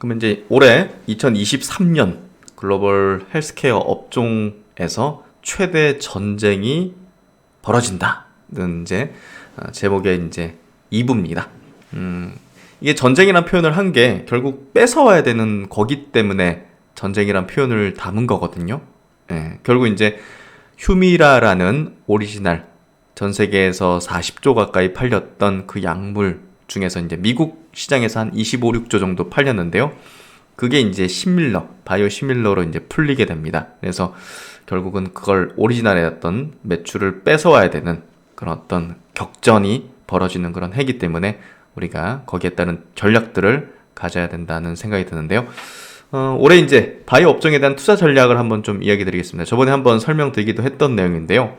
그러면 이제 올해 2023년 글로벌 헬스케어 업종에서 최대 전쟁이 벌어진다는 이제 제목의 이제 2부입니다. 이게 전쟁이란 표현을 한 게 결국 뺏어와야 되는 거기 때문에 전쟁이란 표현을 담은 거거든요. 예, 결국 이제 휴미라라는 오리지널 전 세계에서 40조 가까이 팔렸던 그 약물 중에서 이제 미국 시장에서 한 25, 6조 정도 팔렸는데요. 그게 이제 시밀러, 바이오 시밀러로 이제 풀리게 됩니다. 그래서 결국은 그걸 오리지널의 어떤 매출을 뺏어와야 되는 그런 어떤 격전이 벌어지는 그런 해기 때문에 우리가 거기에 따른 전략들을 가져야 된다는 생각이 드는데요. 올해 이제 바이오 업종에 대한 투자 전략을 한번 좀 이야기 드리겠습니다. 저번에 한번 설명드리기도 했던 내용인데요.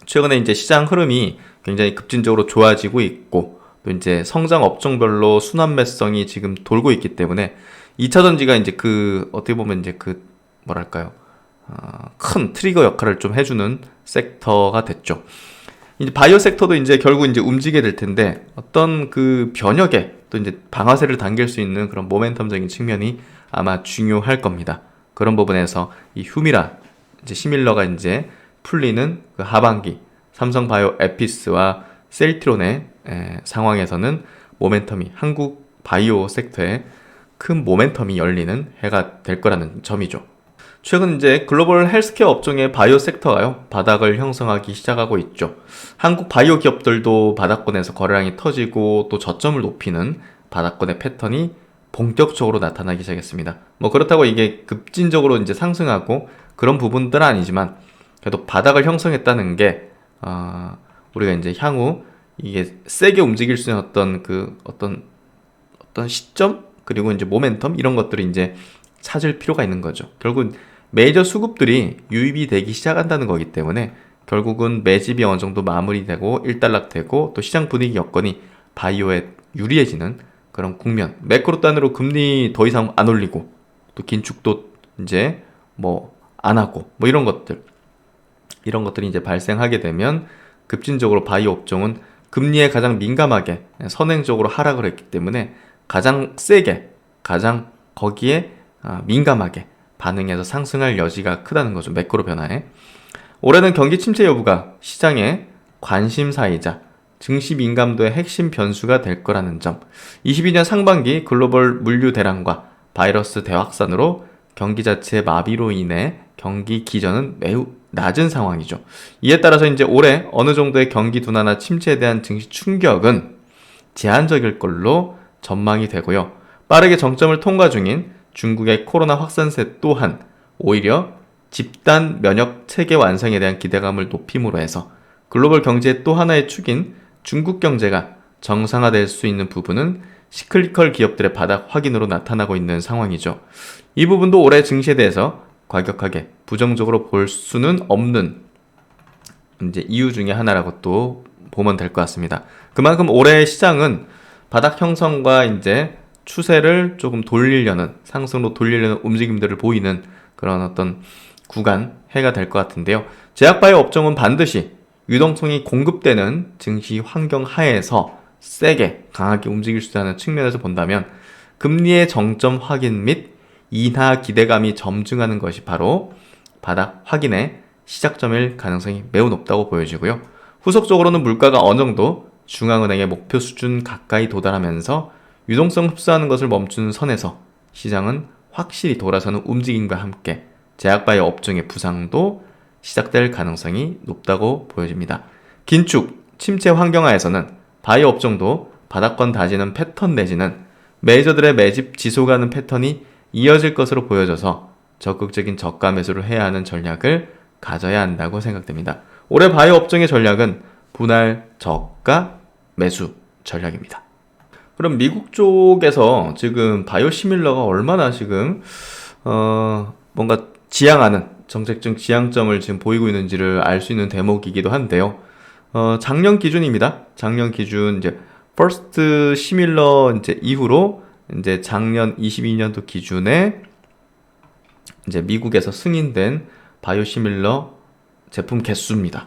최근에 이제 시장 흐름이 굉장히 급진적으로 좋아지고 있고, 또 이제 성장 업종별로 순환매성이 지금 돌고 있기 때문에 2차 전지가 이제 어떻게 보면 이제 뭐랄까요, 큰 트리거 역할을 좀 해주는 섹터가 됐죠. 이제 바이오 섹터도 이제 결국 이제 움직이게 될 텐데, 어떤 그 변혁에 또 이제 방아쇠를 당길 수 있는 그런 모멘텀적인 측면이 아마 중요할 겁니다. 그런 부분에서 이 휴미라, 이제 시밀러가 이제 풀리는 그 하반기, 삼성 바이오 에피스와 셀트론의 상황에서는 모멘텀이, 한국 바이오 섹터에 큰 모멘텀이 열리는 해가 될 거라는 점이죠. 최근 이제 글로벌 헬스케어 업종의 바이오 섹터가요, 바닥을 형성하기 시작하고 있죠. 한국 바이오 기업들도 바닥권에서 거래량이 터지고 또 저점을 높이는 바닥권의 패턴이 본격적으로 나타나기 시작했습니다. 뭐 그렇다고 이게 급진적으로 이제 상승하고 그런 부분들은 아니지만, 그래도 바닥을 형성했다는 게 우리가 이제 향후 이게 세게 움직일 수 있는 어떤 시점, 그리고 이제 모멘텀, 이런 것들을 이제 찾을 필요가 있는 거죠. 결국 메이저 수급들이 유입이 되기 시작한다는 거기 때문에 결국은 매집이 어느 정도 마무리되고 일단락되고 또 시장 분위기 여건이 바이오에 유리해지는 그런 국면, 매크로 단으로 금리 더 이상 안 올리고 또 긴축도 이제 뭐 안 하고 뭐 이런 것들이 이제 발생하게 되면 급진적으로 바이오 업종은 금리에 가장 민감하게 선행적으로 하락을 했기 때문에 가장 세게, 가장 거기에 민감하게 반응해서 상승할 여지가 크다는 거죠. 매크로 변화에. 올해는 경기 침체 여부가 시장의 관심사이자 증시 민감도의 핵심 변수가 될 거라는 점. 22년 상반기 글로벌 물류 대란과 바이러스 대확산으로 경기 자체의 마비로 인해 경기 기전은 매우 낮은 상황이죠. 이에 따라서 이제 올해 어느 정도의 경기 둔화나 침체에 대한 증시 충격은 제한적일 걸로 전망이 되고요. 빠르게 정점을 통과 중인 중국의 코로나 확산세 또한 오히려 집단 면역 체계 완성에 대한 기대감을 높임으로 해서 글로벌 경제의 또 하나의 축인 중국 경제가 정상화될 수 있는 부분은 시클리컬 기업들의 바닥 확인으로 나타나고 있는 상황이죠. 이 부분도 올해 증시에 대해서 과격하게 부정적으로 볼 수는 없는 이제 이유 중에 하나라고 또 보면 될 것 같습니다. 그만큼 올해 시장은 바닥 형성과 이제 추세를 조금 돌리려는, 상승으로 돌리려는 움직임들을 보이는 그런 어떤 구간, 해가 될 것 같은데요. 제약바이오 업종은 반드시 유동성이 공급되는 증시 환경 하에서 세게, 강하게 움직일 수 있다는 측면에서 본다면 금리의 정점 확인 및 인하 기대감이 점증하는 것이 바로 바닥 확인의 시작점일 가능성이 매우 높다고 보여지고요. 후속적으로는 물가가 어느 정도 중앙은행의 목표 수준 가까이 도달하면서 유동성 흡수하는 것을 멈추는 선에서 시장은 확실히 돌아서는 움직임과 함께 제약바이오 업종의 부상도 시작될 가능성이 높다고 보여집니다. 긴축, 침체 환경하에서는 바이오 업종도 바닥권 다지는 패턴 내지는 메이저들의 매집 지속하는 패턴이 이어질 것으로 보여져서 적극적인 저가 매수를 해야 하는 전략을 가져야 한다고 생각됩니다. 올해 바이오 업종의 전략은 분할 저가 매수 전략입니다. 그럼 미국 쪽에서 지금 바이오 시밀러가 얼마나 지금 뭔가 지향하는 정책적 지향점을 지금 보이고 있는지를 알 수 있는 대목이기도 한데요. 작년 기준입니다. 작년 기준 이제 퍼스트 시밀러 이제 이후로 이제 작년 22년도 기준에 이제 미국에서 승인된 바이오시밀러 제품 개수입니다.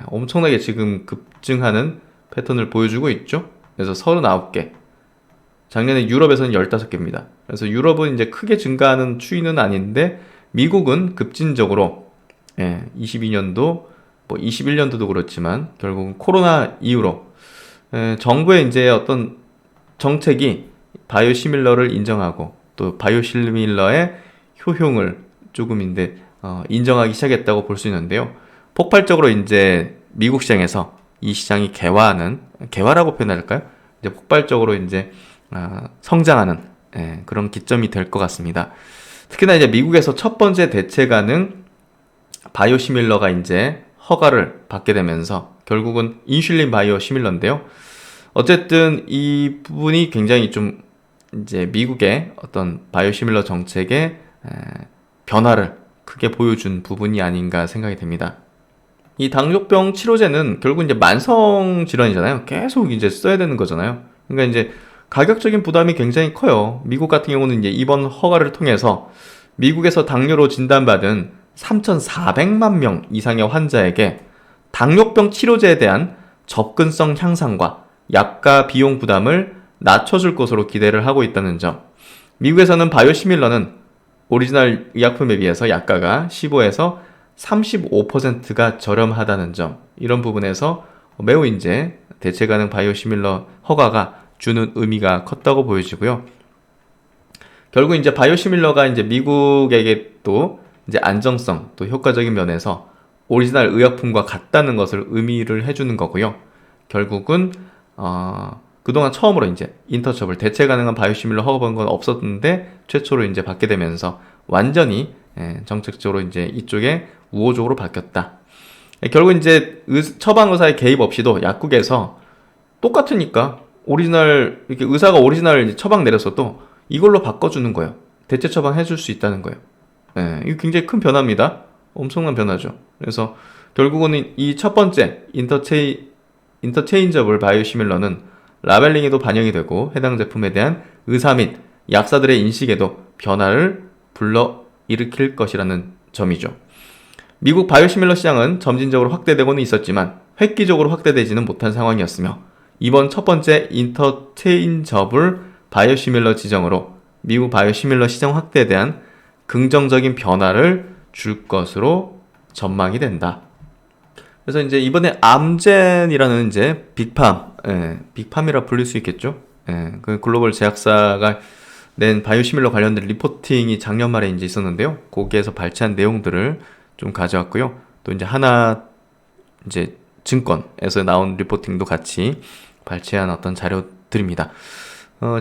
엄청나게 지금 급증하는 패턴을 보여주고 있죠. 그래서 39개, 작년에 유럽에서는 15개입니다. 그래서 유럽은 이제 크게 증가하는 추이는 아닌데 미국은 급진적으로 22년도 뭐 21년도도 그렇지만 결국은 코로나 이후로 정부의 이제 어떤 정책이 바이오시밀러를 인정하고 또 바이오시밀러의 효용을 조금인데 인정하기 시작했다고 볼 수 있는데요. 폭발적으로 이제 미국 시장에서 이 시장이 개화라고 표현할까요? 이제 폭발적으로 이제 성장하는 그런 기점이 될 것 같습니다. 특히나 이제 미국에서 첫 번째 대체 가능 바이오시밀러가 이제 허가를 받게 되면서 결국은 인슐린 바이오시밀러인데요. 어쨌든 이 부분이 굉장히 좀 이제 미국의 어떤 바이오시밀러 정책의 변화를 크게 보여준 부분이 아닌가 생각이 됩니다. 이 당뇨병 치료제는 결국 이제 만성 질환이잖아요. 계속 이제 써야 되는 거잖아요. 그러니까 이제 가격적인 부담이 굉장히 커요. 미국 같은 경우는 이제 이번 허가를 통해서 미국에서 당뇨로 진단받은 3,400만 명 이상의 환자에게 당뇨병 치료제에 대한 접근성 향상과 약가 비용 부담을 낮춰줄 것으로 기대를 하고 있다는 점. 미국에서는 바이오시밀러는 오리지널 의약품에 비해서 약가가 15에서 35%가 저렴하다는 점. 이런 부분에서 매우 이제 대체 가능 바이오시밀러 허가가 주는 의미가 컸다고 보여지고요. 결국 이제 바이오시밀러가 이제 미국에게 또 이제 안정성 또 효과적인 면에서 오리지널 의약품과 같다는 것을 의미를 해주는 거고요. 결국은 그동안 처음으로 이제 인터처블 대체 가능한 바이오시밀러 허가받은 건 없었는데 최초로 이제 받게 되면서 완전히 정책적으로 이제 이쪽에 우호적으로 바뀌었다. 결국 이제 처방 의사의 개입 없이도 약국에서 똑같으니까 오리지널 이렇게 의사가 오리지널 처방 내렸어도 이걸로 바꿔주는 거예요. 대체 처방 해줄 수 있다는 거예요. 이거 굉장히 큰 변화입니다. 엄청난 변화죠. 그래서 결국은 이 첫 번째 인터체인저블 바이오시밀러는 라벨링에도 반영이 되고 해당 제품에 대한 의사 및 약사들의 인식에도 변화를 불러일으킬 것이라는 점이죠. 미국 바이오시밀러 시장은 점진적으로 확대되고는 있었지만 획기적으로 확대되지는 못한 상황이었으며 이번 첫 번째 인터체인저블 바이오시밀러 지정으로 미국 바이오시밀러 시장 확대에 대한 긍정적인 변화를 줄 것으로 전망이 된다. 그래서 이제 이번에 암젠이라는 이제 빅팜이라 불릴 수 있겠죠. 그 글로벌 제약사가 낸 바이오시밀러 관련된 리포팅이 작년 말에 이제 있었는데요. 거기에서 발췌한 내용들을 좀 가져왔고요. 또 이제 하나 이제 증권에서 나온 리포팅도 같이 발췌한 어떤 자료들입니다.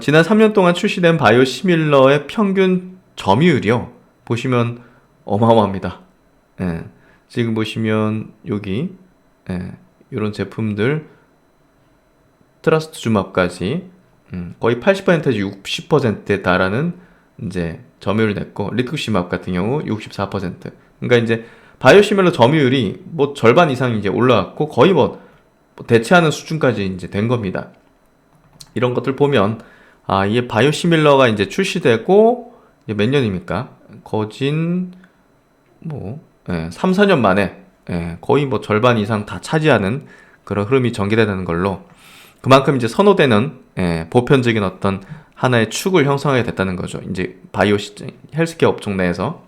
지난 3년 동안 출시된 바이오시밀러의 평균 점유율이요. 보시면 어마어마합니다. 지금 보시면 여기 이런 제품들 트러스트주맙까지 거의 80%에서 60%에 달하는 이제 점유율을 냈고 리투시맙 같은 경우 64%. 그러니까 이제 바이오시밀러 점유율이 뭐 절반 이상 이제 올라왔고 거의 뭐 대체하는 수준까지 이제 된 겁니다. 이런 것들 보면 이게 바이오시밀러가 이제 출시되고 이제 몇 년입니까? 거진 뭐 3, 4년 만에 거의 뭐 절반 이상 다 차지하는 그런 흐름이 전개되는 걸로 그만큼 이제 선호되는 보편적인 어떤 하나의 축을 형성하게 됐다는 거죠. 이제 헬스케어 업종 내에서.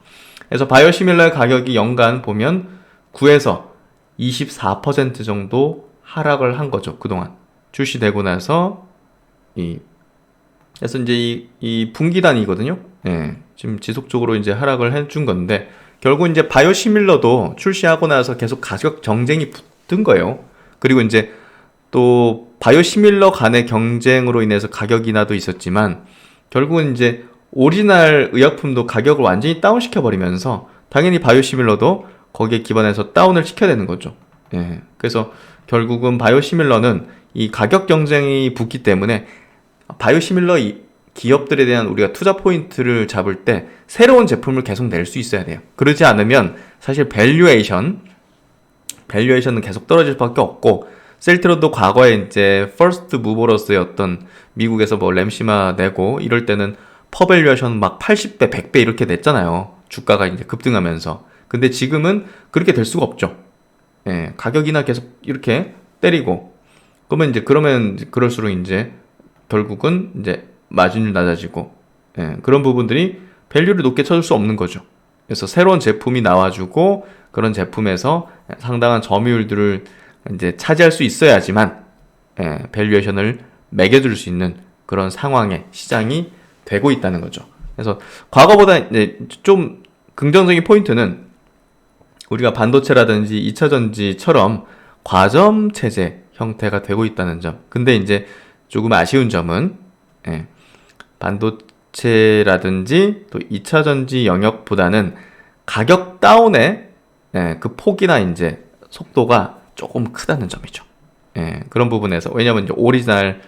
그래서 바이오시밀러의 가격이 연간 보면 9에서 24% 정도 하락을 한 거죠. 그동안 출시되고 나서 그래서 이제 이 분기 단위거든요. 지금 지속적으로 이제 하락을 해준 건데 결국 이제 바이오시밀러도 출시하고 나서 계속 가격 경쟁이 붙은 거예요. 그리고 이제 또 바이오시밀러 간의 경쟁으로 인해서 가격 인하도 있었지만 결국은 이제 오리지널 의약품도 가격을 완전히 다운시켜 버리면서 당연히 바이오시밀러도 거기에 기반해서 다운을 시켜야 되는 거죠. 그래서 결국은 바이오시밀러는 이 가격 경쟁이 붙기 때문에 바이오시밀러 기업들에 대한 우리가 투자 포인트를 잡을 때 새로운 제품을 계속 낼 수 있어야 돼요. 그러지 않으면 사실 밸류에이션은 계속 떨어질 수밖에 없고 셀트로도 과거에 이제 퍼스트 무버로서의 어떤 미국에서 뭐 램시마 내고 이럴 때는 퍼밸류에이션 막 80배, 100배 이렇게 냈잖아요. 주가가 이제 급등하면서. 근데 지금은 그렇게 될 수가 없죠. 가격이나 계속 이렇게 때리고 그러면 그럴수록 이제 결국은 이제 마진율 낮아지고, 그런 부분들이 밸류를 높게 쳐줄 수 없는 거죠. 그래서 새로운 제품이 나와주고 그런 제품에서 상당한 점유율들을 이제 차지할 수 있어야지만 밸류에이션을 매겨줄 수 있는 그런 상황에 시장이 되고 있다는 거죠. 그래서 과거보다 이제 좀 긍정적인 포인트는 우리가 반도체라든지 2차 전지처럼 과점 체제 형태가 되고 있다는 점. 근데 이제 조금 아쉬운 점은 반도체라든지 또 2차 전지 영역보다는 가격 다운의 그 폭이나 이제 속도가 조금 크다는 점이죠. 그런 부분에서 왜냐면 이제 오리지널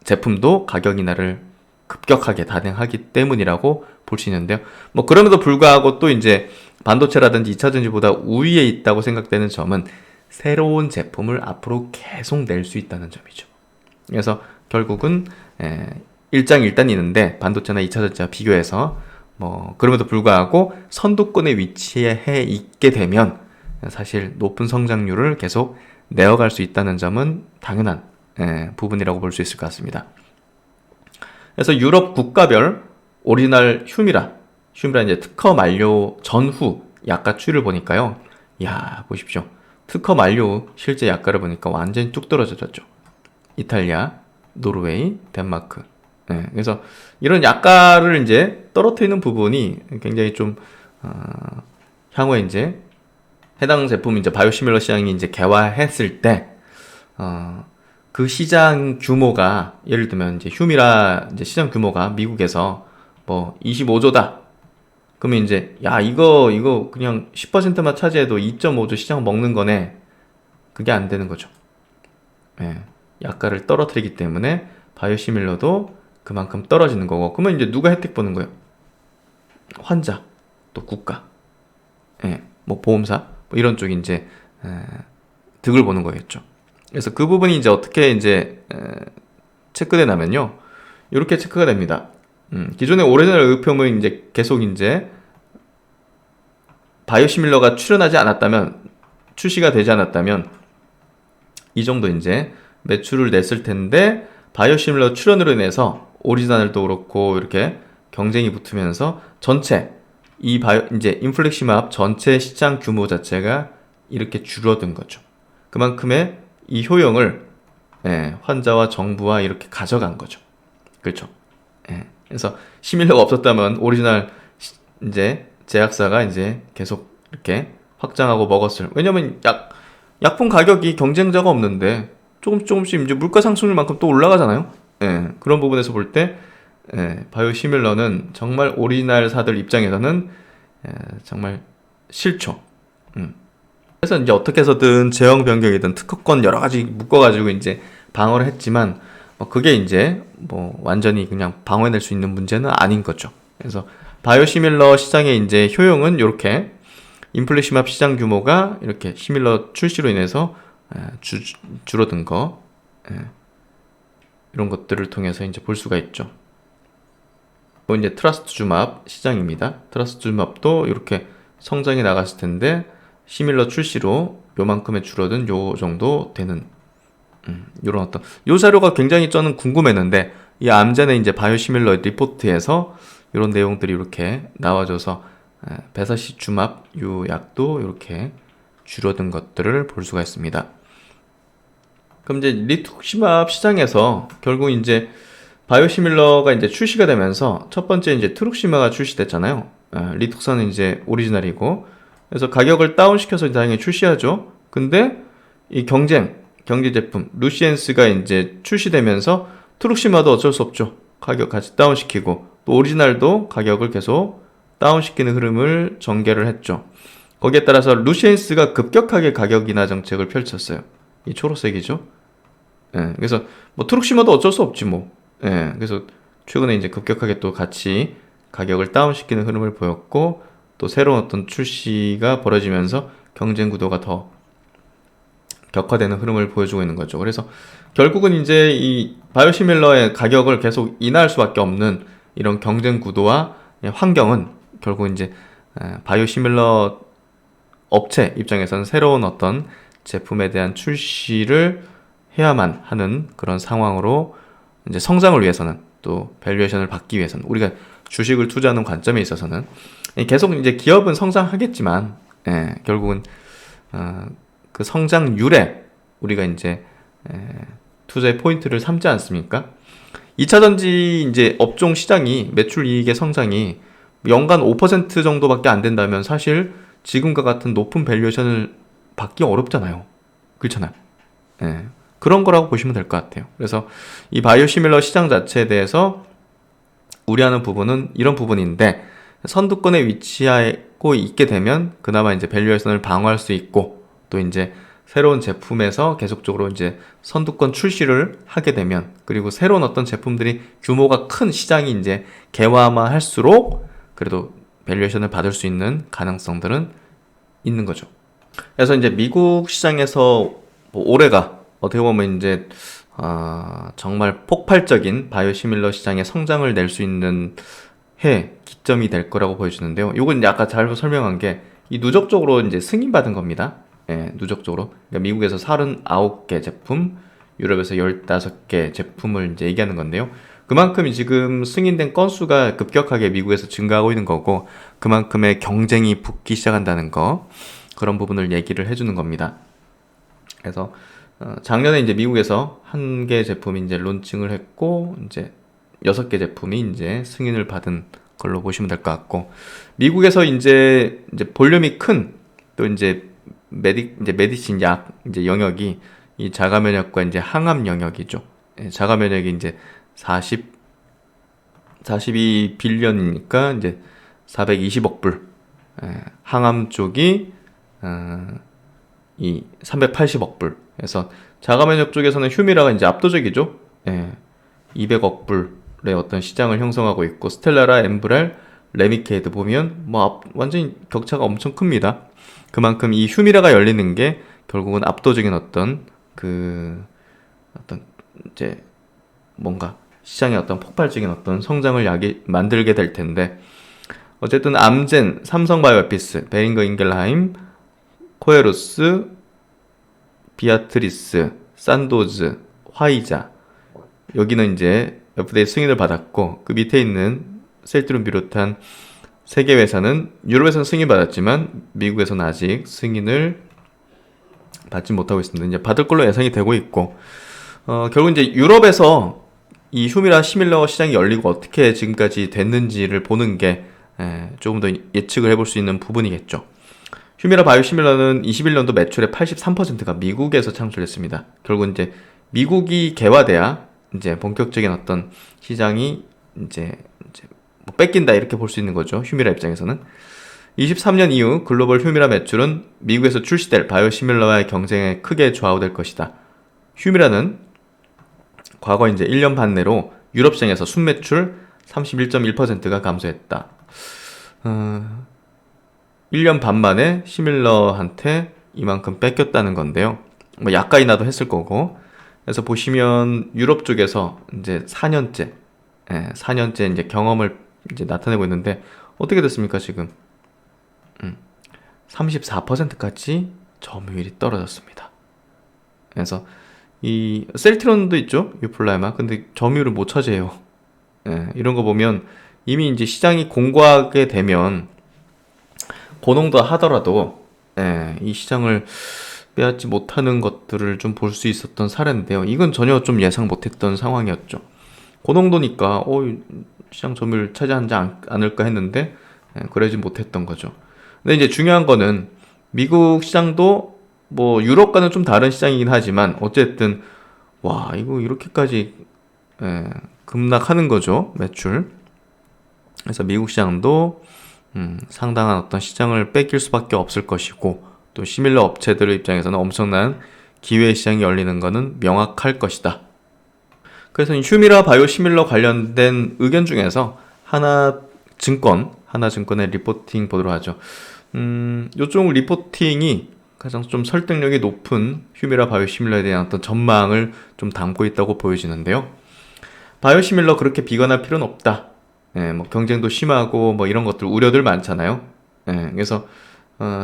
제품도 가격 인하를 급격하게 단행하기 때문이라고 볼 수 있는데요. 뭐 그럼에도 불구하고 또 이제 반도체라든지 2차 전지보다 우위에 있다고 생각되는 점은 새로운 제품을 앞으로 계속 낼 수 있다는 점이죠. 그래서 결국은 일장일단이는데 반도체나 2차 전지와 비교해서 뭐 그럼에도 불구하고 선두권에 위치해 있게 되면 사실 높은 성장률을 계속 내어갈 수 있다는 점은 당연한 부분이라고 볼 수 있을 것 같습니다. 그래서 유럽 국가별 오리지널 휴미라 이제 특허 만료 전후 약가 추이를 보니까요. 야, 보십시오. 특허 만료 실제 약가를 보니까 완전히 뚝 떨어졌죠. 이탈리아, 노르웨이, 덴마크. 그래서 이런 약가를 이제 떨어뜨리는 부분이 굉장히 좀 향후에 이제 해당 제품 이제 바이오시밀러 시장이 이제 개화했을 때 그 시장 규모가 예를 들면 이제 휴미라 이제 시장 규모가 미국에서 뭐 25조다. 그러면 이제 야 이거 그냥 10%만 차지해도 2.5조 시장 먹는 거네. 그게 안 되는 거죠. 약가를 떨어뜨리기 때문에 바이오시밀러도 그만큼 떨어지는 거고. 그러면 이제 누가 혜택 보는 거예요? 환자, 또 국가, 뭐 보험사, 뭐 이런 쪽이 이제 득을 보는 거겠죠. 그래서 그 부분이 이제 어떻게 이제 체크되냐면요, 이렇게 체크가 됩니다. 기존의 오리지널 의료품은 이제 계속 이제 바이오시밀러가 출시가 되지 않았다면 이 정도 이제 매출을 냈을 텐데 바이오시밀러 출연으로 인해서 오리지널도 그렇고 이렇게 경쟁이 붙으면서 전체 이제 인플렉시맙 전체 시장 규모 자체가 이렇게 줄어든 거죠. 그만큼의 이 효용을 환자와 정부와 이렇게 가져간 거죠. 그렇죠. 그래서 시밀러가 없었다면 오리지널 이제 제약사가 이제 계속 이렇게 확장하고 먹었을. 왜냐면 약품 가격이 경쟁자가 없는데 조금씩 이제 물가 상승률만큼 또 올라가잖아요. 그런 부분에서 볼 때 바이오시밀러는 정말 오리지널사들 입장에서는 정말 싫죠. 그래서 이제 어떻게 해서든 제형 변경이든 특허권 여러 가지 묶어가지고 이제 방어를 했지만 그게 이제 뭐 완전히 그냥 방어해낼 수 있는 문제는 아닌 거죠. 그래서 바이오시밀러 시장의 이제 효용은 이렇게 인플렉시맙 시장 규모가 이렇게 시밀러 출시로 인해서 줄어든 거, 이런 것들을 통해서 이제 볼 수가 있죠. 뭐 이제 트라스투즈맙 시장입니다. 트라스투즈맙도 이렇게 성장이 나갔을 텐데 시밀러 출시로 요만큼의 줄어든 요 정도 되는 요런 어떤 요 자료가 굉장히 저는 궁금했는데 이 암젠의 이제 바이오시밀러 리포트에서 이런 내용들이 이렇게 나와줘서 베사시주맙 요 약도 이렇게 줄어든 것들을 볼 수가 있습니다. 그럼 이제 리투시맙 시장에서 결국 이제 바이오시밀러가 이제 출시가 되면서 첫 번째 이제 트룩시마가 출시됐잖아요. 리투크사는 이제 오리지널이고, 그래서 가격을 다운시켜서 당연히 출시하죠. 근데 이 경제 제품 루시엔스가 이제 출시되면서 트룩시마도 어쩔 수 없죠. 가격 같이 다운시키고 또 오리지널도 가격을 계속 다운시키는 흐름을 전개를 했죠. 거기에 따라서 루시엔스가 급격하게 가격 인하 정책을 펼쳤어요. 이 초록색이죠. 그래서 뭐 트룩시마도 어쩔 수 없지 뭐. 그래서 최근에 이제 급격하게 또 같이 가격을 다운시키는 흐름을 보였고, 또 새로운 어떤 출시가 벌어지면서 경쟁 구도가 더 격화되는 흐름을 보여주고 있는 거죠. 그래서 결국은 이제 이 바이오시밀러의 가격을 계속 인하할 수밖에 없는 이런 경쟁 구도와 환경은 결국 이제 바이오시밀러 업체 입장에서는 새로운 어떤 제품에 대한 출시를 해야만 하는 그런 상황으로 이제 성장을 위해서는 또 밸류에이션을 받기 위해서는, 우리가 주식을 투자하는 관점에 있어서는 계속 이제 기업은 성장하겠지만, 결국은 그 성장률에 우리가 이제 투자의 포인트를 삼지 않습니까? 2차 전지 이제 업종 시장이 매출 이익의 성장이 연간 5% 정도밖에 안 된다면 사실 지금과 같은 높은 밸류에이션을 받기 어렵잖아요. 그렇잖아요. 그런 거라고 보시면 될 것 같아요. 그래서 이 바이오시밀러 시장 자체에 대해서 우려하는 부분은 이런 부분인데, 선두권에 위치하고 있게 되면 그나마 이제 밸류에이션을 방어할 수 있고, 또 이제 새로운 제품에서 계속적으로 이제 선두권 출시를 하게 되면, 그리고 새로운 어떤 제품들이 규모가 큰 시장이 이제 개화할수록 그래도 밸류에이션을 받을 수 있는 가능성들은 있는 거죠. 그래서 이제 미국 시장에서 뭐 올해가 어떻게 보면 이제 정말 폭발적인 바이오시밀러 시장의 성장을 낼 수 있는 기점이 될 거라고 보여주는데요. 이건 아까 잘 설명한 게 이 누적적으로 이제 승인받은 겁니다. 누적적으로. 그러니까 미국에서 39개 제품, 유럽에서 15개 제품을 이제 얘기하는 건데요. 그만큼 지금 승인된 건수가 급격하게 미국에서 증가하고 있는 거고, 그만큼의 경쟁이 붙기 시작한다는 거, 그런 부분을 얘기를 해주는 겁니다. 그래서 작년에 이제 미국에서 1개 제품이 이제 론칭을 했고, 이제 6개 제품이 이제 승인을 받은 걸로 보시면 될 것 같고, 미국에서 이제 볼륨이 큰 또 이제 메디신 약 이제 영역이 이 자가 면역과 이제 항암 영역이죠. 자가 면역이 이제 42빌리언이니까 이제 420억 불. 항암 쪽이 이 380억 불. 그래서 자가 면역 쪽에서는 휴미라가 이제 압도적이죠. 200억 불의 어떤 시장을 형성하고 있고, 스텔라라, 엠브렐, 레미케이드 보면 뭐 완전히 격차가 엄청 큽니다. 그만큼 이 휴미라가 열리는 게 결국은 압도적인 어떤 이제 뭔가 시장의 어떤 폭발적인 어떤 성장을 만들게 될 텐데, 어쨌든 암젠, 삼성바이오피스, 베링거 인겔하임, 코에루스, 비아트리스, 산도즈, 화이자, 여기는 이제 FDA 승인을 받았고, 그 밑에 있는 셀트론 비롯한 3개 회사는 유럽에서는 승인받았지만 미국에서는 아직 승인을 받지 못하고 있습니다. 이제 받을 걸로 예상이 되고 있고, 결국 이제 유럽에서 이 휴미라 시밀러 시장이 열리고 어떻게 지금까지 됐는지를 보는 게 조금 더 예측을 해볼 수 있는 부분이겠죠. 휴미라 바이오시밀러는 21년도 매출의 83%가 미국에서 창출했습니다. 결국 이제 미국이 개화돼야 이제 본격적인 어떤 시장이 이제 뭐 뺏긴다 이렇게 볼 수 있는 거죠. 휴미라 입장에서는. 23년 이후 글로벌 휴미라 매출은 미국에서 출시될 바이오시밀러와의 경쟁에 크게 좌우될 것이다. 휴미라는 과거 이제 1년 반 내로 유럽 시장에서 순매출 31.1%가 감소했다. 1년 반 만에 시밀러한테 이만큼 뺏겼다는 건데요. 뭐 약간이나도 했을 거고. 그래서 보시면 유럽 쪽에서 이제 4년째 이제 경험을 이제 나타내고 있는데, 어떻게 됐습니까, 지금? 34%까지 점유율이 떨어졌습니다. 그래서 이 셀트론도 있죠, 유플라이마. 근데 점유율을 못 차지해요. 이런 거 보면 이미 이제 시장이 공고하게 되면 고농도 하더라도 이 시장을 빼앗지 못하는 것들을 좀 볼 수 있었던 사례인데요. 이건 전혀 좀 예상 못했던 상황이었죠. 고농도니까 시장 점유율 차지하지 않을까 했는데 그러지 못했던 거죠. 근데 이제 중요한 거는 미국 시장도 뭐 유럽과는 좀 다른 시장이긴 하지만 어쨌든 이거 이렇게까지 급락하는 거죠, 매출. 그래서 미국 시장도 상당한 어떤 시장을 뺏길 수밖에 없을 것이고, 또 시밀러 업체들 입장에서는 엄청난 기회 시장이 열리는 것은 명확할 것이다. 그래서 이 휴미라 바이오시밀러 관련된 의견 중에서 하나증권의 리포팅 보도록 하죠. 이쪽 리포팅이 가장 좀 설득력이 높은 휴미라 바이오시밀러에 대한 어떤 전망을 좀 담고 있다고 보여지는데요. 바이오시밀러 그렇게 비관할 필요는 없다. 뭐 경쟁도 심하고 뭐 이런 것들 우려들 많잖아요. 그래서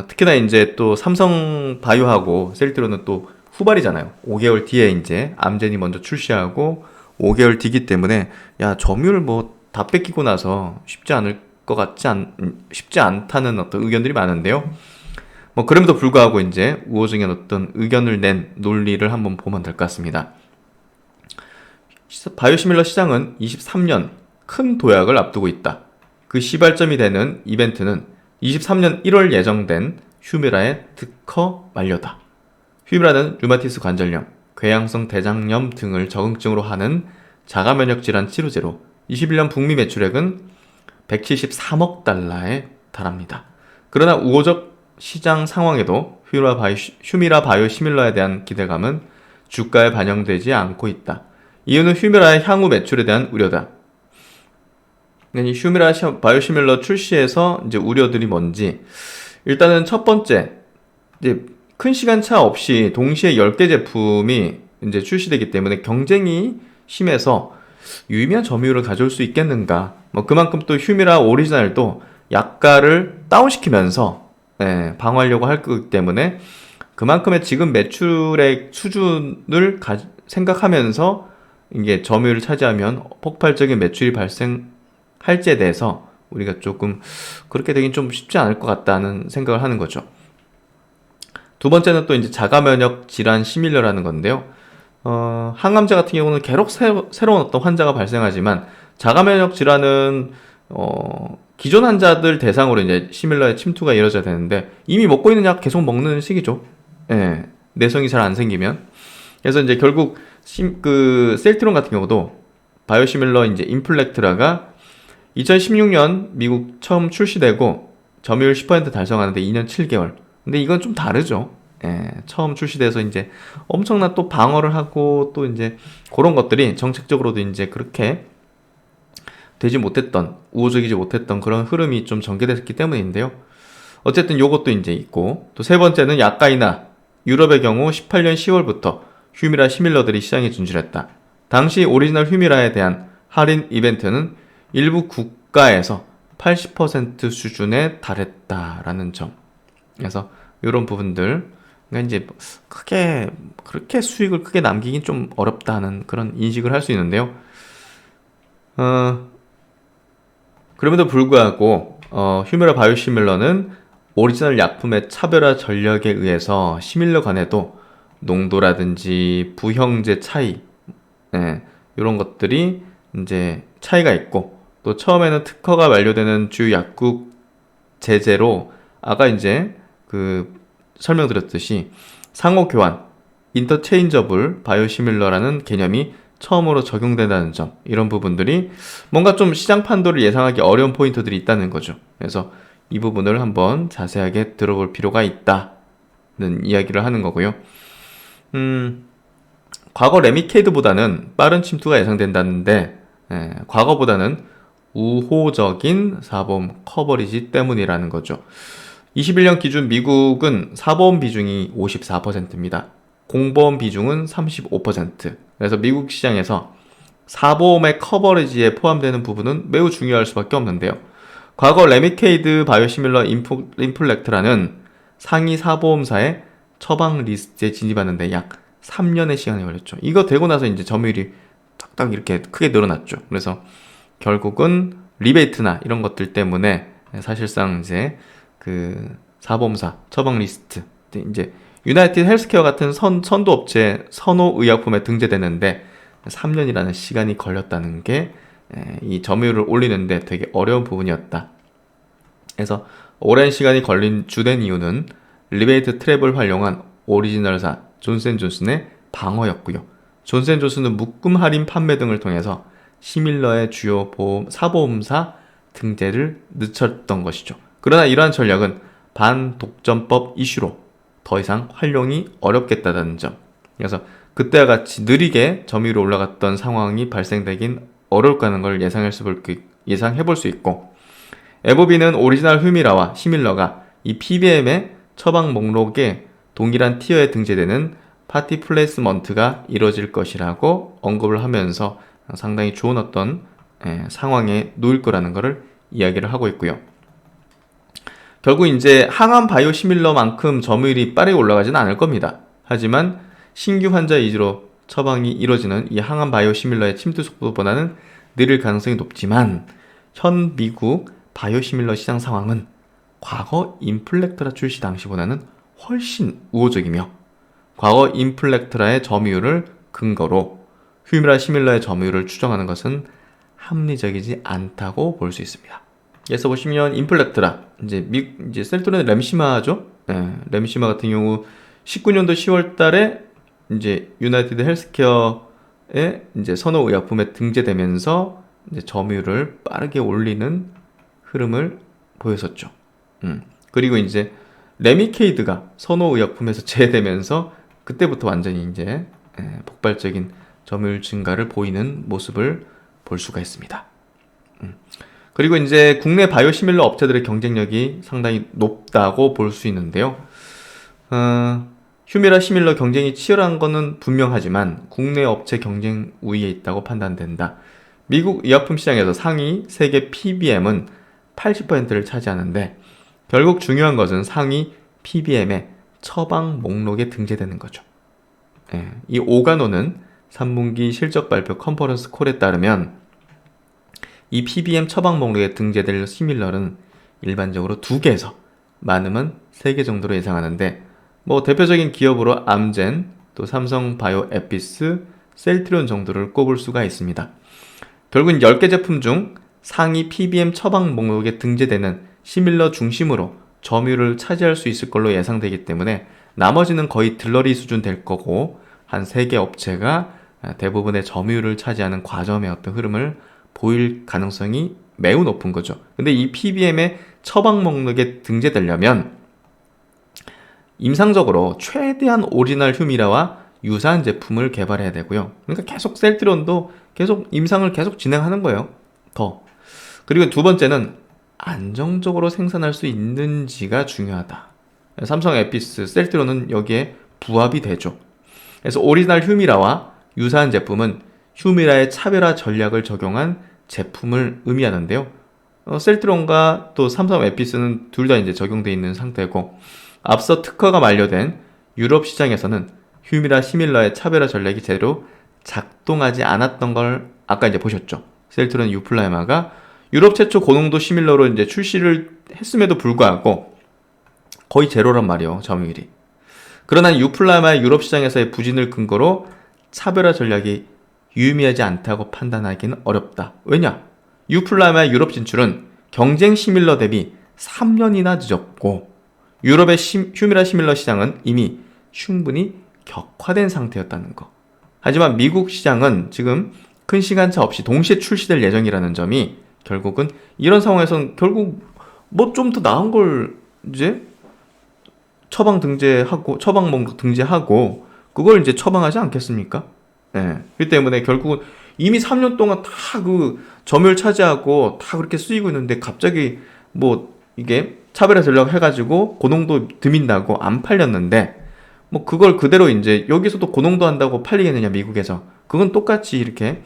특히나 이제 또 삼성 바이오하고 셀트론은 또 후발이잖아요. 5개월 뒤에 이제 암젠이 먼저 출시하고 5개월 뒤기 때문에 야 점유율 뭐 다 뺏기고 나서 쉽지 않다는 어떤 의견들이 많은데요. 뭐 그럼에도 불구하고 이제 우호적인 어떤 의견을 낸 논리를 한번 보면 될 것 같습니다. 바이오시밀러 시장은 23년 큰 도약을 앞두고 있다. 그 시발점이 되는 이벤트는 23년 1월 예정된 휴미라의 특허 만료다. 휴미라는 류마티스 관절염, 궤양성 대장염 등을 적응증으로 하는 자가면역 질환 치료제로 21년 북미 매출액은 173억 달러에 달합니다. 그러나 우호적 시장 상황에도 휴미라 바이오시밀러에 대한 기대감은 주가에 반영되지 않고 있다. 이유는 휴미라의 향후 매출에 대한 우려다. 이 휴미라 바이오시밀러 출시에서 이제 우려들이 뭔지, 일단은 첫 번째, 이제 큰 시간차 없이 동시에 10개 제품이 이제 출시되기 때문에 경쟁이 심해서 유의미한 점유율을 가져올 수 있겠는가. 뭐 그만큼 또 휴미라 오리지널도 약가를 다운시키면서 방어하려고 할 거기 때문에 그만큼의 지금 매출액 수준을 생각하면서 이게 점유율을 차지하면 폭발적인 매출이 발생할지에 대해서 우리가 조금 그렇게 되긴 좀 쉽지 않을 것 같다는 생각을 하는 거죠. 두 번째는 또 이제 자가면역 질환 시밀러라는 건데요. 항암제 같은 경우는 계속 새로운 어떤 환자가 발생하지만 자가면역 질환은 기존 환자들 대상으로 이제 시밀러의 침투가 이루어져야 되는데 이미 먹고 있는 약 계속 먹는 시기죠. 내성이 잘 안 생기면. 그래서 이제 결국 셀트론 같은 경우도 바이오시밀러 이제 인플렉트라가 2016년 미국 처음 출시되고 점유율 10% 달성하는데 2년 7개월. 근데 이건 좀 다르죠. 처음 출시돼서 이제 엄청난 또 방어를 하고 또 이제 그런 것들이 정책적으로도 이제 그렇게 되지 못했던, 우호적이지 못했던 그런 흐름이 좀 전개됐기 때문인데요. 어쨌든 요것도 이제 있고, 또 세 번째는 약가이나 유럽의 경우 18년 10월부터 휴미라 시밀러들이 시장에 진출했다. 당시 오리지널 휴미라에 대한 할인 이벤트는 일부 국가에서 80% 수준에 달했다라는 점. 그래서 이런 부분들, 그러니까 이제 그렇게 수익을 크게 남기긴 좀 어렵다는 그런 인식을 할 수 있는데요. 그럼에도 불구하고 휴미라 바이오시밀러는 오리지널 약품의 차별화 전략에 의해서 시밀러 간에도 농도라든지 부형제 차이, 이런 것들이 이제 차이가 있고, 또 처음에는 특허가 만료되는 주 약국 제재로 아까 이제 설명드렸듯이 상호 교환, 인터체인저블 바이오시밀러라는 개념이 처음으로 적용된다는 점, 이런 부분들이 뭔가 좀 시장 판도를 예상하기 어려운 포인트들이 있다는 거죠. 그래서 이 부분을 한번 자세하게 들어볼 필요가 있다는 이야기를 하는 거고요. 과거 레미케이드보다는 빠른 침투가 예상된다는데, 과거보다는 우호적인 사보험 커버리지 때문이라는 거죠. 21년 기준 미국은 사보험 비중이 54%입니다. 공보험 비중은 35%. 그래서 미국 시장에서 사보험의 커버리지에 포함되는 부분은 매우 중요할 수밖에 없는데요. 과거 레미케이드 바이오시밀러 인플렉트라는 상위 사보험사의 처방 리스트에 진입하는데 약 3년의 시간이 걸렸죠. 이거 되고 나서 이제 점유율이 딱딱 이렇게 크게 늘어났죠. 그래서 결국은 리베이트나 이런 것들 때문에 사실상 이제 사보험사 처방 리스트, 이제 유나이티드 헬스케어 같은 선도 업체 선호 의약품에 등재되는데 3년이라는 시간이 걸렸다는 게 이 점유율을 올리는데 되게 어려운 부분이었다. 그래서 오랜 시간이 걸린 주된 이유는 리베이트 트랩을 활용한 오리지널사 존슨앤존슨의 방어였고요. 존슨앤존슨은 묶음 할인 판매 등을 통해서 시밀러의 주요 사보험사 등재를 늦췄던 것이죠. 그러나 이러한 전략은 반독점법 이슈로 더 이상 활용이 어렵겠다는 점. 그래서 그때와 같이 느리게 점유율이 올라갔던 상황이 발생되긴 어려울 거라는 걸 예상해볼 수 있고, 에보비는 오리지널 휴미라와 시밀러가 이 PBM의 처방 목록에 동일한 티어에 등재되는 파티 플레이스먼트가 이뤄질 것이라고 언급을 하면서 상당히 좋은 어떤 상황에 놓일 거라는 것을 이야기를 하고 있고요. 결국 이제 항암 바이오시밀러만큼 점유율이 빠르게 올라가지는 않을 겁니다. 하지만 신규 환자 위주로 처방이 이루어지는 이 항암 바이오시밀러의 침투 속도보다는 느릴 가능성이 높지만 현 미국 바이오시밀러 시장 상황은 과거 인플렉트라 출시 당시보다는 훨씬 우호적이며 과거 인플렉트라의 점유율을 근거로 휴미라 시밀러의 점유율을 추정하는 것은 합리적이지 않다고 볼 수 있습니다. 그래서 보시면 인플렉트라 이제 셀트론의 램시마죠. 램시마 같은 경우 19년도 10월 달에 이제 유나이티드 헬스케어의 이제 선호의약품에 등재되면서 이제 점유율을 빠르게 올리는 흐름을 보였었죠. 그리고 이제 레미케이드가 선호의약품에서 제외되면서 그때부터 완전히 이제 폭발적인 점유율 증가를 보이는 모습을 볼 수가 있습니다. 그리고 이제 국내 바이오시밀러 업체들의 경쟁력이 상당히 높다고 볼 수 있는데요. 휴미라 시밀러 경쟁이 치열한 것은 분명하지만 국내 업체 경쟁 우위에 있다고 판단된다. 미국 의약품 시장에서 상위 세계 PBM은 80%를 차지하는데 결국 중요한 것은 상위 PBM의 처방 목록에 등재되는 거죠. 이 오가노는 3분기 실적 발표 컨퍼런스 콜에 따르면 이 PBM 처방 목록에 등재될 시밀러는 일반적으로 2개에서 많으면 3개 정도로 예상하는데 뭐 대표적인 기업으로 암젠, 또 삼성 바이오 에피스, 셀트리온 정도를 꼽을 수가 있습니다. 결국은 10개 제품 중 상위 PBM 처방 목록에 등재되는 시밀러 중심으로 점유율을 차지할 수 있을 걸로 예상되기 때문에 나머지는 거의 들러리 수준 될 거고 한 3개 업체가 대부분의 점유율을 차지하는 과점의 어떤 흐름을 보일 가능성이 매우 높은 거죠. 근데 이 PBM의 처방 목록에 등재되려면 임상적으로 최대한 오리지널 휴미라와 유사한 제품을 개발해야 되고요. 그러니까 계속 셀트론도 계속 임상을 계속 진행하는 거예요. 그리고 두 번째는 안정적으로 생산할 수 있는지가 중요하다. 삼성 에피스, 셀트론은 여기에 부합이 되죠. 그래서 오리지널 휴미라와 유사한 제품은 휴미라의 차별화 전략을 적용한 제품을 의미하는데요. 셀트론과 또 삼성 에피스는 둘 다 이제 적용되어 있는 상태고 앞서 특허가 만료된 유럽 시장에서는 휴미라 시밀러의 차별화 전략이 제대로 작동하지 않았던 걸 아까 이제 보셨죠. 셀트론 유플라이마가 유럽 최초 고농도 시밀러로 이제 출시를 했음에도 불구하고 거의 제로란 말이에요, 점유율이. 그러나 유플라이마의 유럽 시장에서의 부진을 근거로 차별화 전략이 유의미하지 않다고 판단하기는 어렵다. 왜냐? 유플라이마의 유럽 진출은 경쟁 시밀러 대비 3년이나 늦었고 유럽의 휴미라 시밀러 시장은 이미 충분히 격화된 상태였다는 거. 하지만 미국 시장은 지금 큰 시간차 없이 동시에 출시될 예정이라는 점이 결국은 이런 상황에서는 결국 뭐 좀 더 나은 걸 이제 처방 목록 등재하고 그걸 이제 처방하지 않겠습니까? 그렇기 때문에 결국은 이미 3년 동안 다 그 점유율 차지하고 다 그렇게 쓰이고 있는데 갑자기 뭐 이게 차별화 전략 해가지고 고농도 드민다고 안 팔렸는데 뭐 그걸 그대로 이제 여기서도 고농도 한다고 팔리겠느냐 미국에서 그건 똑같이 이렇게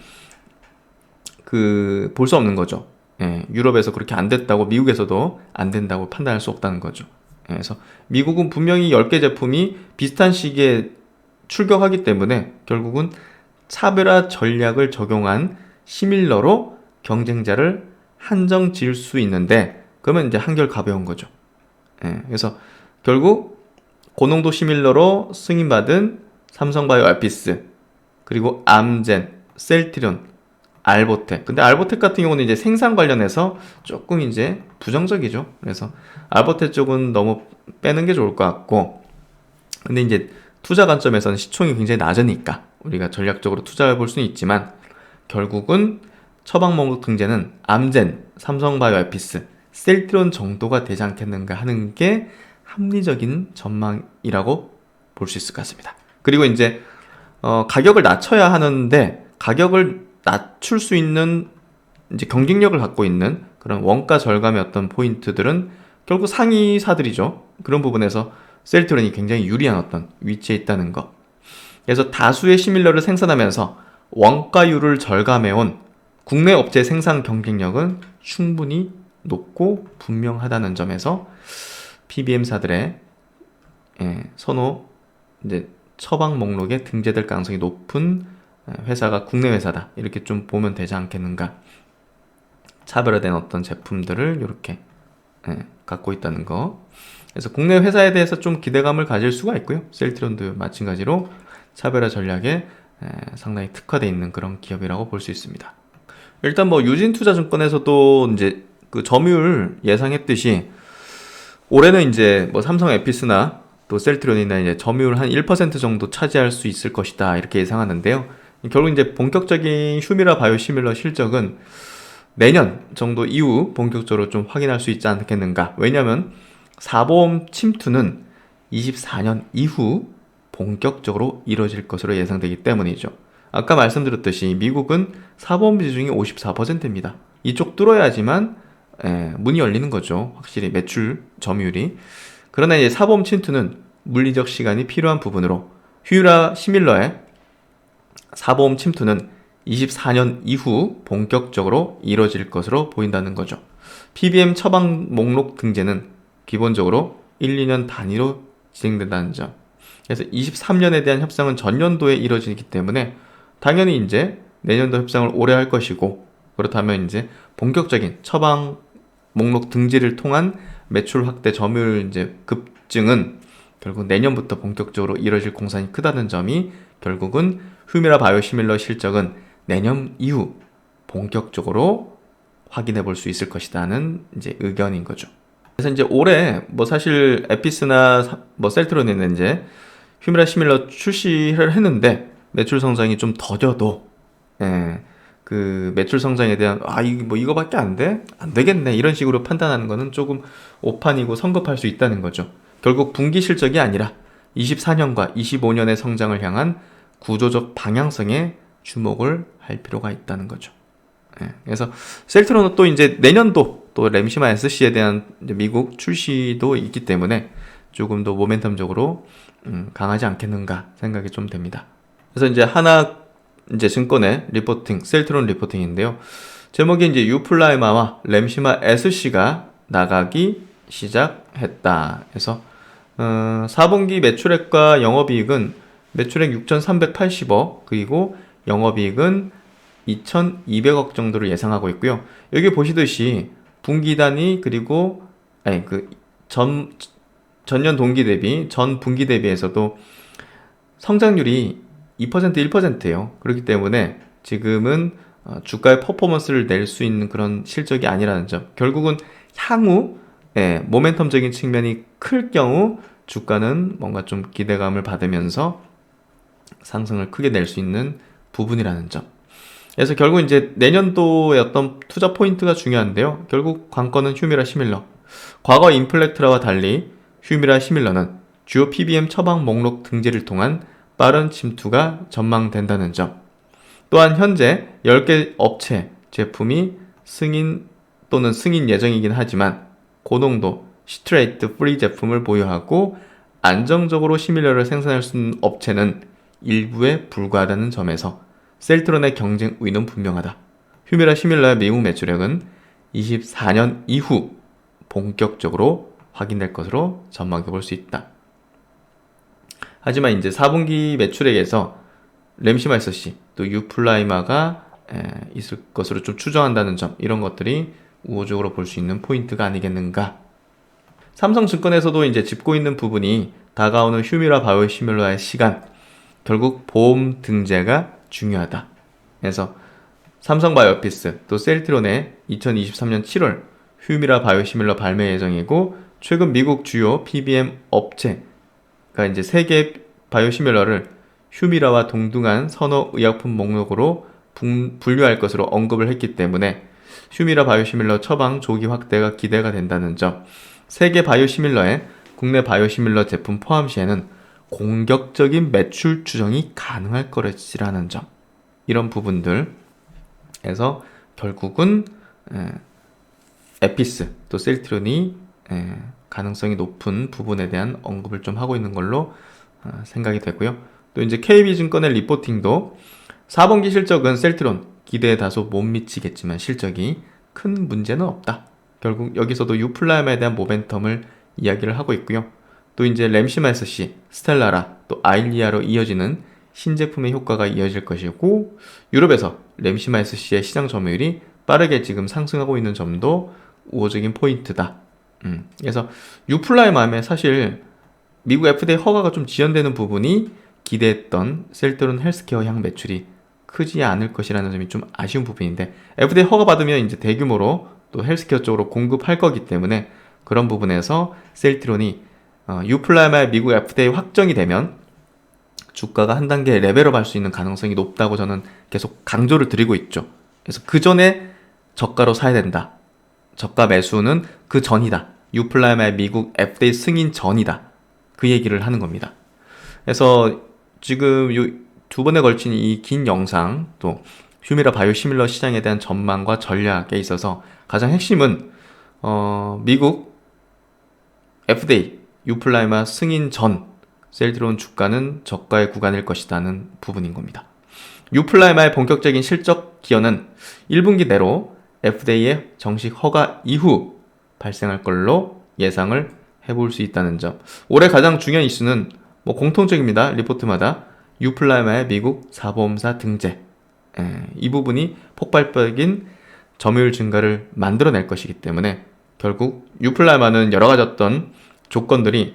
그 볼 수 없는 거죠. 유럽에서 그렇게 안 됐다고 미국에서도 안 된다고 판단할 수 없다는 거죠. 그래서 미국은 분명히 10개 제품이 비슷한 시기에 출격하기 때문에 결국은 차별화 전략을 적용한 시밀러로 경쟁자를 한정 지을 수 있는데 그러면 이제 한결 가벼운 거죠. 그래서 결국 고농도 시밀러로 승인받은 삼성바이오 에피스 그리고 암젠, 셀트리온, 알보텍. 근데 알보텍 같은 경우는 이제 생산 관련해서 조금 이제 부정적이죠. 그래서 알보텍 쪽은 너무 빼는 게 좋을 것 같고 근데 이제 투자 관점에서는 시총이 굉장히 낮으니까 우리가 전략적으로 투자해 볼 수는 있지만 결국은 처방 목록 등재는 암젠, 삼성바이오 에피스, 셀트리온 정도가 되지 않겠는가 하는 게 합리적인 전망이라고 볼 수 있을 것 같습니다. 그리고 이제 가격을 낮춰야 하는데 가격을 낮출 수 있는 이제 경쟁력을 갖고 있는 그런 원가 절감의 어떤 포인트들은 결국 상위사들이죠. 그런 부분에서 셀트론이 굉장히 유리한 어떤 위치에 있다는 것. 그래서 다수의 시밀러를 생산하면서 원가율을 절감해온 국내 업체 생산 경쟁력은 충분히 높고 분명하다는 점에서 PBM사들의 선호 이제 처방 목록에 등재될 가능성이 높은 회사가 국내 회사다. 이렇게 좀 보면 되지 않겠는가. 차별화된 어떤 제품들을 이렇게 갖고 있다는 거. 그래서 국내 회사에 대해서 좀 기대감을 가질 수가 있고요. 셀트리온도 마찬가지로 차별화 전략에 상당히 특화되어 있는 그런 기업이라고 볼 수 있습니다. 일단 뭐 유진투자증권에서도 이제 그 점유율 예상했듯이 올해는 이제 뭐 삼성 에피스나 또 셀트리온이나 이제 점유율 한 1% 정도 차지할 수 있을 것이다 이렇게 예상하는데요. 결국 이제 본격적인 휴미라 바이오시밀러 실적은 내년 정도 이후 본격적으로 좀 확인할 수 있지 않겠는가. 왜냐하면 사보험 침투는 24년 이후 본격적으로 이뤄질 것으로 예상되기 때문이죠. 아까 말씀드렸듯이 미국은 사보험 비중이 54%입니다. 이쪽 뚫어야지만 문이 열리는 거죠. 확실히 매출 점유율이. 그러나 이제 사보험 침투는 물리적 시간이 필요한 부분으로 휴유라 시밀러의 사보험 침투는 24년 이후 본격적으로 이뤄질 것으로 보인다는 거죠. PBM 처방 목록 등재는 기본적으로 1, 2년 단위로 진행된다는 점. 그래서 23년에 대한 협상은 전년도에 이뤄지기 때문에 당연히 이제 내년도 협상을 올해 할 것이고, 그렇다면 이제 본격적인 처방 목록 등재를 통한 매출 확대 점유율 이제 급증은 결국 내년부터 본격적으로 이뤄질 공산이 크다는 점이 결국은 휴미라 바이오시밀러 실적은 내년 이후 본격적으로 확인해 볼 수 있을 것이다는 이제 의견인 거죠. 그래서 이제 올해 뭐 사실 에피스나 뭐 셀트론에는 이제 휴미라 시밀러 출시를 했는데 매출 성장이 좀 더뎌도 그 매출 성장에 대한 이거밖에 안 돼? 안 되겠네 이런 식으로 판단하는 거는 조금 오판이고 성급할 수 있다는 거죠. 결국 분기 실적이 아니라 24년과 25년의 성장을 향한 구조적 방향성에 주목을 할 필요가 있다는 거죠. 그래서 셀트론은 또 이제 내년도 또 램시마 SC에 대한 이제 미국 출시도 있기 때문에 조금 더 모멘텀적으로 강하지 않겠는가 생각이 좀 됩니다. 그래서 이제 하나 이제 증권의 리포팅, 셀트론 리포팅인데요. 제목이 이제 유플라이마와 램시마 SC가 나가기 시작했다. 그래서 4분기 매출액과 영업이익은 매출액 6,380억 그리고 영업이익은 2,200억 정도를 예상하고 있고요. 여기 보시듯이 분기 단위 그리고 전년 동기 대비 전 분기 대비에서도 성장률이 2% 1%예요. 그렇기 때문에 지금은 주가의 퍼포먼스를 낼 수 있는 그런 실적이 아니라는 점. 결국은 향후 모멘텀적인 측면이 클 경우 주가는 뭔가 좀 기대감을 받으면서 상승을 크게 낼 수 있는 부분이라는 점. 그래서 결국 이제 내년도의 어떤 투자 포인트가 중요한데요. 결국 관건은 휴미라 시밀러. 과거 인플렉트라와 달리 휴미라 시밀러는 주요 PBM 처방 목록 등재를 통한 빠른 침투가 전망된다는 점. 또한 현재 10개 업체 제품이 승인 또는 승인 예정이긴 하지만 고농도 시트레이트 프리 제품을 보유하고 안정적으로 시밀러를 생산할 수 있는 업체는 일부에 불과하다는 점에서 셀트론의 경쟁 우위는 분명하다. 휴미라 시밀러의 미국 매출액은 24년 이후 본격적으로 확인될 것으로 전망해 볼 수 있다. 하지만 이제 4분기 매출액에서 램시마 SC 또 유플라이마가 있을 것으로 좀 추정한다는 점, 이런 것들이 우호적으로 볼 수 있는 포인트가 아니겠는가. 삼성증권에서도 이제 짚고 있는 부분이 다가오는 휴미라 바이오시밀러의 시간, 결국 보험 등재가 중요하다. 그래서 삼성바이오피스 또 셀트론의 2023년 7월 휴미라 바이오시밀러 발매 예정이고, 최근 미국 주요 PBM 업체가 이제 3개 바이오시밀러를 휴미라와 동등한 선호 의약품 목록으로 분류할 것으로 언급을 했기 때문에 휴미라 바이오시밀러 처방 조기 확대가 기대가 된다는 점, 세계 바이오시밀러의 국내 바이오시밀러 제품 포함 시에는 공격적인 매출 추정이 가능할 것이라는 점, 이런 부분들에서 결국은 에피스 또 셀트론이 가능성이 높은 부분에 대한 언급을 좀 하고 있는 걸로 생각이 되고요. 또 이제 KB증권의 리포팅도 4분기 실적은 셀트론 기대에 다소 못 미치겠지만 실적이 큰 문제는 없다. 결국 여기서도 유플라이마에 대한 모멘텀을 이야기를 하고 있고요. 또 이제 램시마 SC, 스텔라라, 또 아일리아로 이어지는 신제품의 효과가 이어질 것이고, 유럽에서 램시마 SC의 시장 점유율이 빠르게 지금 상승하고 있는 점도 우호적인 포인트다. 그래서 유플라의 마음에 사실 미국 FDA 허가가 좀 지연되는 부분이 기대했던 셀트론 헬스케어 향 매출이 크지 않을 것이라는 점이 좀 아쉬운 부분인데, FDA 허가 받으면 이제 대규모로 또 헬스케어 쪽으로 공급할 거기 때문에 그런 부분에서 셀트론이 유플라의 미국 FDA 확정이 되면 주가가 한 단계 레벨업 할 수 있는 가능성이 높다고 저는 계속 강조를 드리고 있죠. 그래서 그 전에 저가로 사야 된다. 저가 매수는 그 전이다. 유플라의 미국 FDA 승인 전이다. 그 얘기를 하는 겁니다. 그래서 지금 두 번에 걸친 이 긴 영상, 또 휴미라 바이오시밀러 시장에 대한 전망과 전략에 있어서 가장 핵심은 미국 FDA 유플라이마 승인 전 셀트론 주가는 저가의 구간일 것이라는 부분인 겁니다. 유플라이마의 본격적인 실적 기여는 1분기 내로 FDA의 정식 허가 이후 발생할 걸로 예상을 해볼 수 있다는 점. 올해 가장 중요한 이슈는 뭐 공통적입니다. 리포트마다 유플라이마의 미국 사보험사 등재. 이 부분이 폭발적인 점유율 증가를 만들어낼 것이기 때문에 결국 유플라이마는 여러 가지 어떤 조건들이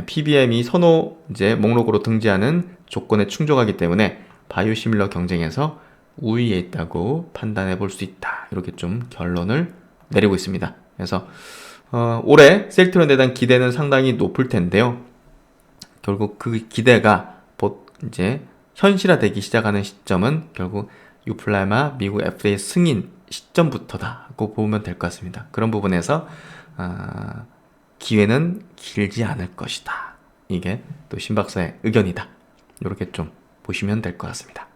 PBM이 선호 이제 목록으로 등재하는 조건에 충족하기 때문에 바이오시밀러 경쟁에서 우위에 있다고 판단해 볼 수 있다. 이렇게 좀 결론을 내리고 있습니다. 그래서 올해 셀트론에 대한 기대는 상당히 높을 텐데요. 결국 그 기대가 곧 이제 현실화되기 시작하는 시점은 결국 유플라이마 미국 FDA 승인 시점부터다고 보면 될 것 같습니다. 그런 부분에서 기회는 길지 않을 것이다. 이게 또 신 박사의 의견이다. 이렇게 좀 보시면 될 것 같습니다.